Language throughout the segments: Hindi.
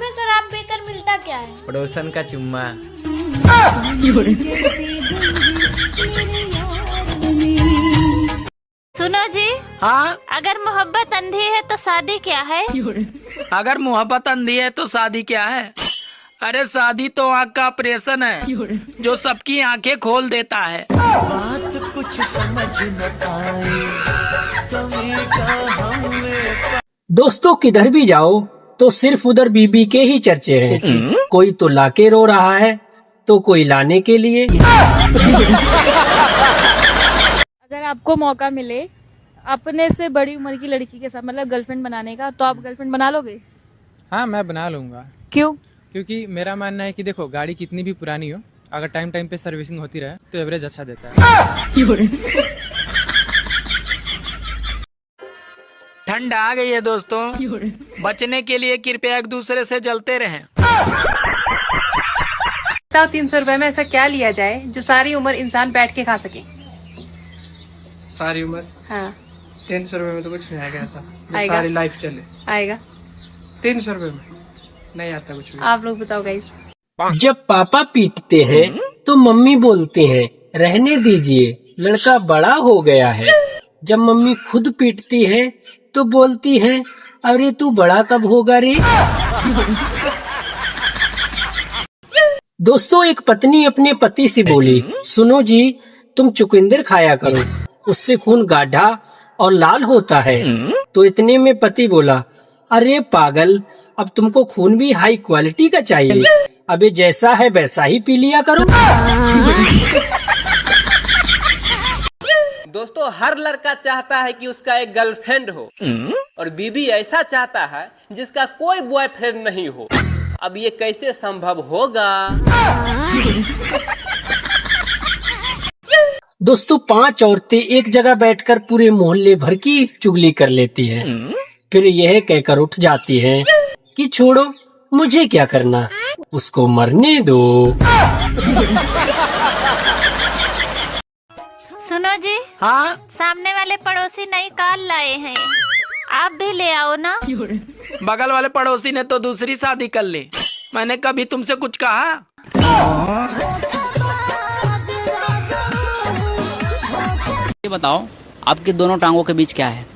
में शराब पीकर मिलता क्या है? पड़ोसन का चुम्मा। सुनो जी, हाँ, अगर मोहब्बत अंधी है तो शादी क्या है? अगर मोहब्बत अंधी है तो शादी क्या है? अरे शादी तो आँख का ऑपरेशन है जो सबकी आंखें खोल देता है। बात कुछ समझ न आए, कभी का दोस्तों किधर भी जाओ तो सिर्फ उधर बीबी के ही चर्चे हैं। कोई तो लाके रो रहा है तो कोई लाने के लिए। अगर आपको मौका मिले अपने से बड़ी उम्र की लड़की के साथ मतलब गर्लफ्रेंड बनाने का, तो आप गर्लफ्रेंड बना लोगे? हाँ, मैं बना लूंगा। क्यों? क्योंकि मेरा मानना है कि देखो, गाड़ी कितनी भी पुरानी हो, अगर टाइम टाइम पे सर्विसिंग होती रहे तो एवरेज अच्छा देता है। ठंड आ गई है दोस्तों, बचने के लिए कृपया एक दूसरे से जलते रहें। बताओ 300 रुपए में ऐसा क्या लिया जाए जो सारी उम्र इंसान बैठ के खा सके? सारी उम्र? हाँ। 300 रुपए में तो कुछ नहीं आएगा ऐसा जो आएगा? सारी लाइफ चले। आएगा? 300 रुपए में नहीं आता कुछ भी। आप लोग बताओ गाइस। जब पापा पीटते हैं तो मम्मी बोलते हैं रहने दीजिए लड़का बड़ा हो गया है। जब मम्मी खुद पीटती है तो बोलती है अरे तू बड़ा कब होगा रे। दोस्तों एक पत्नी अपने पति से बोली, सुनो जी तुम चुकंदर खाया करो, उससे खून गाढ़ा और लाल होता है। तो इतने में पति बोला, अरे पागल, अब तुमको खून भी हाई क्वालिटी का चाहिए, अबे जैसा है वैसा ही पी लिया करो। दोस्तों हर लड़का चाहता है कि उसका एक गर्लफ्रेंड हो और बीबी ऐसा चाहता है जिसका कोई बॉयफ्रेंड नहीं हो। अब ये कैसे संभव होगा? दोस्तों 5 औरतें एक जगह बैठकर पूरे मोहल्ले भर की चुगली कर लेती हैं। फिर यह कहकर उठ जाती हैं कि छोड़ो मुझे क्या करना, उसको मरने दो। सुनो जी, हाँ, सामने वाले पड़ोसी नई कार लाए हैं, आप भी ले आओ ना। बगल वाले पड़ोसी ने तो दूसरी शादी कर ली, मैंने कभी तुमसे कुछ कहा? ये बताओ आपके दोनों टांगों के बीच क्या है?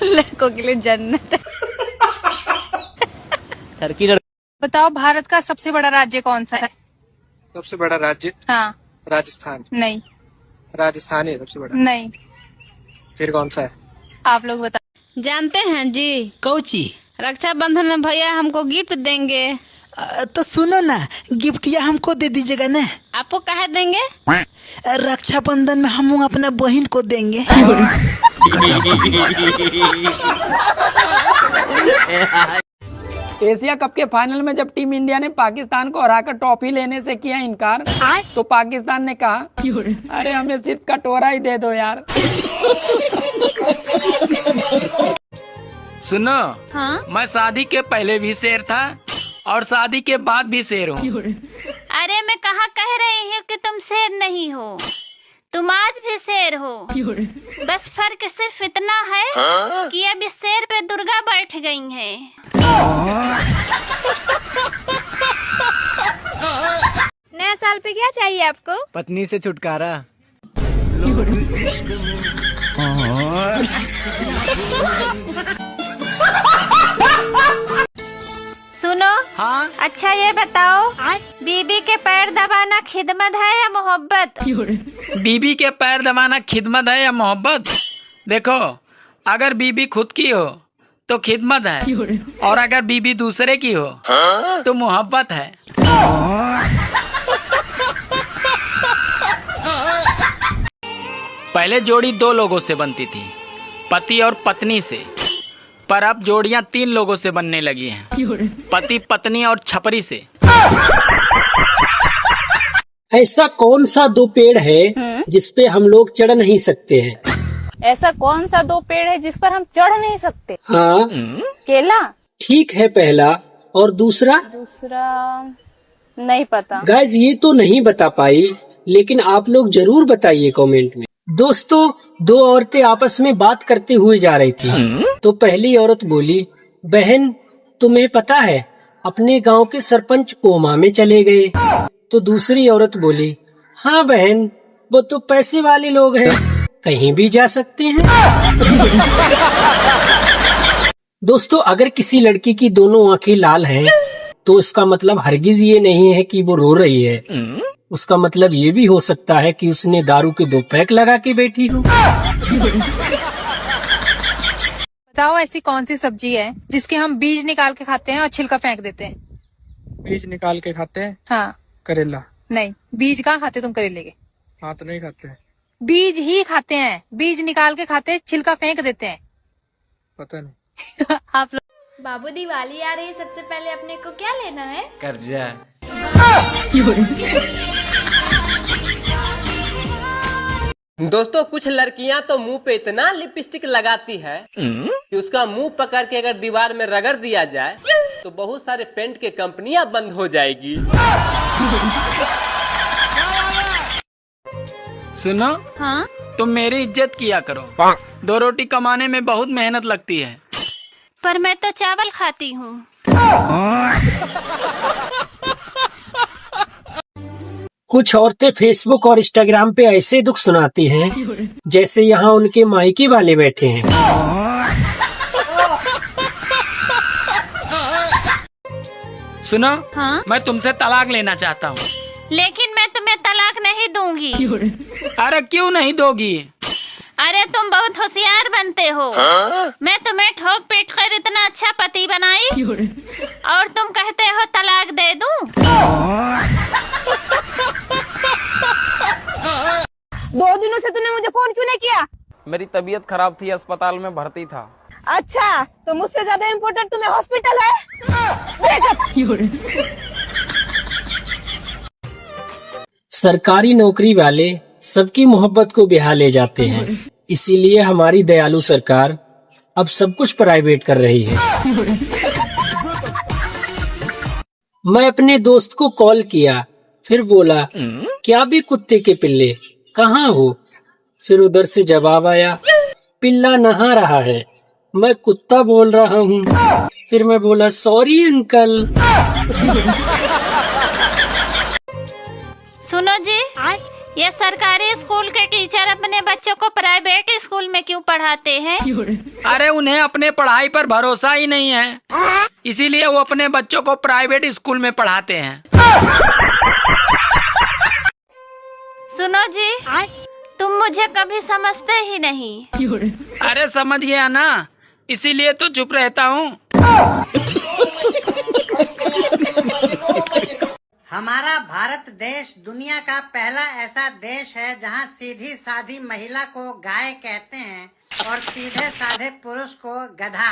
लड़कों के लिए जन्नत। टर्की। बताओ भारत का सबसे बड़ा राज्य कौन सा है? सबसे बड़ा राज्य? हाँ। राजस्थान। नहीं। राजस्थान है सबसे बड़ा? नहीं। फिर कौन सा है? आप लोग बताओ। जानते हैं जी, कौची? रक्षाबंधन में भैया हमको गिफ्ट देंगे। तो सुनो ना, गिफ्ट या हमको दे दीजिएगा ना। आपको कहे देंगे? रक्षाबंधन में हम अपना बहन को देंगे। एशिया कप के फाइनल में जब टीम इंडिया ने पाकिस्तान को हराकर ट्रॉफी लेने से किया इनकार, तो पाकिस्तान ने कहा अरे हमें सिर्फ कटोरा ही दे दो यार। सुनो, हाँ? मैं शादी के पहले भी शेर था और शादी के बाद भी शेर हूँ। अरे मैं कहाँ कह रही हूँ कि तुम शेर नहीं हो, तुम आज भी शेर हो। बस फर्क सिर्फ इतना है कि अब इस शेर पे दुर्गा बैठ गई है। नया साल पे क्या चाहिए आपको? पत्नी से छुटकारा। सुनो, हाँ? अच्छा ये बताओ, बीबी के पैर दबाना खिदमत है या मोहब्बत? बीबी के पैर दबाना खिदमत है या मोहब्बत? देखो, अगर बीबी खुद की हो तो खिदमत है, और अगर बीबी दूसरे की हो तो मोहब्बत है। पहले जोड़ी 2 लोगों से बनती थी, पति और पत्नी से, पर अब जोड़ियां 3 लोगों से बनने लगी हैं, पति पत्नी और छपरी से। ऐसा कौन सा 2 पेड़ है जिस पे हम लोग चढ़ नहीं सकते हैं? ऐसा कौन सा 2 पेड़ है जिस पर हम चढ़ नहीं सकते? हाँ, केला। ठीक है पहला, और दूसरा? दूसरा नहीं पता। गाइस ये तो नहीं बता पाई, लेकिन आप लोग जरूर बताइए कमेंट में। दोस्तों 2 औरतें आपस में बात करते हुए जा रही थी, तो पहली औरत बोली, बहन तुम्हें पता है अपने गांव के सरपंच कोमा में चले गए। तो दूसरी औरत बोली, हाँ बहन, वो तो पैसे वाले लोग हैं, कहीं भी जा सकते हैं। दोस्तों, अगर किसी लड़की की दोनों आंखें लाल हैं, तो इसका मतलब हरगिज ये नहीं है कि वो रो रही है। उसका मतलब ये भी हो सकता है कि उसने दारू के 2 पैक लगा के बैठी हो। बताओ ऐसी कौन सी सब्जी है जिसके हम बीज निकाल के खाते हैं और छिलका फेंक देते हैं? बीज निकाल के खाते हैं? हाँ। करेला। नहीं, बीज कहाँ खाते तुम करेले के? हाँ तो नहीं खाते हैं। बीज ही खाते हैं, बीज निकाल के खाते हैं, छिलका फेंक देते हैं। पता नहीं। आप लोग। बाबू दिवाली आ रही है, सबसे पहले अपने को क्या लेना है? कर्जा। दोस्तों, कुछ लड़कियां तो मुंह पे इतना लिपस्टिक लगाती है कि उसका मुंह पकड़ के अगर दीवार में रगड़ दिया जाए तो बहुत सारे पेंट के कंपनियां बंद हो जाएगी। सुनो, हाँ? तुम मेरी इज्जत किया करो। 2 रोटी कमाने में बहुत मेहनत लगती है। पर मैं तो चावल खाती हूँ। कुछ औरतें फेसबुक और इंस्टाग्राम पे ऐसे दुख सुनाती हैं जैसे यहाँ उनके मायके वाले बैठे हैं। सुनो, हाँ? मैं तुमसे तलाक लेना चाहता हूँ। लेकिन मैं तुम्हें तलाक नहीं दूंगी। अरे क्यों नहीं दोगी? अरे तुम बहुत होशियार बनते हो। मैं तुम्हें ठोक पीट कर इतना अच्छा पति बनाई और तुम कहते हो तलाक दे दूं? 2 दिनों से तूने मुझे फोन क्यों नहीं किया? मेरी तबीयत खराब थी, अस्पताल में भर्ती था। अच्छा, तो मुझसे ज्यादा इम्पोर्टेंट तुम्हें हॉस्पिटल है? सरकारी नौकरी वाले सबकी मोहब्बत को बिहा ले जाते हैं, इसीलिए हमारी दयालु सरकार अब सब कुछ प्राइवेट कर रही है। मैं अपने दोस्त को कॉल किया, फिर बोला, क्या भी कुत्ते के पिल्ले, कहाँ हो? फिर उधर से जवाब आया, पिल्ला नहा रहा है, मैं कुत्ता बोल रहा हूँ। फिर मैं बोला, सॉरी अंकल। सुनो जी, ये सरकारी स्कूल के टीचर अपने बच्चों को प्राइवेट स्कूल में क्यों पढ़ाते हैं? अरे उन्हें अपने पढ़ाई पर भरोसा ही नहीं है, इसीलिए वो अपने बच्चों को प्राइवेट स्कूल में पढ़ाते हैं। सुनो जी, तुम मुझे कभी समझते ही नहीं। अरे समझ गया ना, इसीलिए तो चुप रहता हूँ। हमारा भारत देश दुनिया का पहला ऐसा देश है जहां सीधी साधी महिला को गाय कहते हैं और सीधे साधे पुरुष को गधा।